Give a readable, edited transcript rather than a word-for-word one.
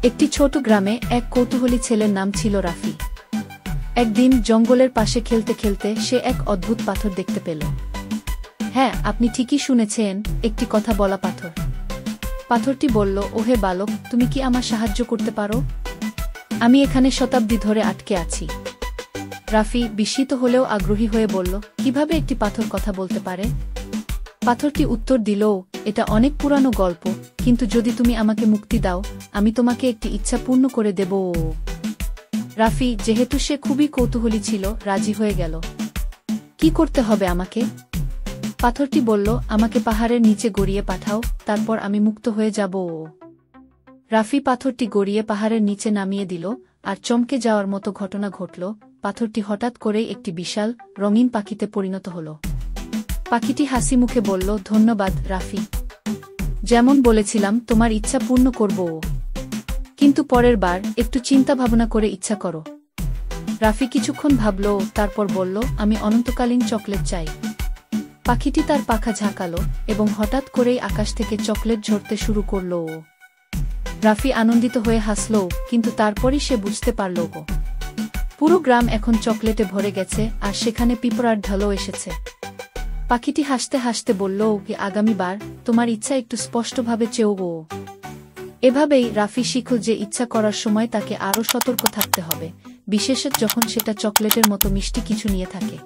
একটি ছোট গ্রামে এক কৌতূহলী ছেলের নাম ছিল রাফি। একদিন জঙ্গলের পাশে খেলতে খেলতে সে এক অদ্ভুত পাথর দেখতে পেল। হ্যাঁ, আপনি ঠিকই শুনেছেন, একটি কথা বলা পাথর। পাথরটি বলল, ওহে বালক, তুমি কি আমার সাহায্য করতে পারো? আমি এখানে শতাব্দী ধরে আটকে আছি। রাফি বিস্মিত হলেও আগ্রহী হয়ে বলল, কিভাবে একটি পাথর কথা বলতে পারে? পাথরটি উত্তর দিল, এটা অনেক পুরানো গল্প, কিন্তু যদি তুমি আমাকে মুক্তি দাও, আমি তোমাকে একটি ইচ্ছা পূর্ণ করে দেব। রাফি, যেহেতু সে খুবই কৌতূহলী ছিল, রাজি হয়ে গেল। কি করতে হবে আমাকে? পাথরটি বলল, আমাকে পাহাড়ের নিচে গড়িয়ে পাঠাও, তারপর আমি মুক্ত হয়ে যাব। রাফি পাথরটি গড়িয়ে পাহাড়ের নিচে নামিয়ে দিল, আর চমকে যাওয়ার মতো ঘটনা ঘটল। পাথরটি হঠাৎ করেই একটি বিশাল, রঙিন পাখিতে পরিণত হল। পাখিটি হাসি মুখে বলল, ধন্যবাদ রাফি। যেমন বলেছিলাম, তোমার ইচ্ছা পূর্ণ করব। কিন্তু পরের বার একটু চিন্তা ভাবনা করে ইচ্ছা করো। রাফি কিছুক্ষণ ভাবল, তারপর বলল, আমি অনন্তকালীন চকলেট চাই। পাখিটি তার পাখা ঝাঁকালো এবং হঠাৎ করেই আকাশ থেকে চকলেট ঝরতে শুরু করল। রাফি আনন্দিত হয়ে হাসল, কিন্তু তারপরই সে বুঝতে পারল, পুরো গ্রাম এখন চকলেটে ভরে গেছে, আর সেখানে পিঁপড়ার ঢালও এসেছে। পাখিটি হাসতে হাসতে বলল, কি আগামীবার তোমার ইচ্ছা একটু স্পষ্টভাবে চেয়েও। এভাবেই রাফি শিখল যে ইচ্ছা করার সময় তাকে আরও সতর্ক থাকতে হবে, বিশেষত যখন সেটা চকলেটের মতো মিষ্টি কিছু নিয়ে থাকে।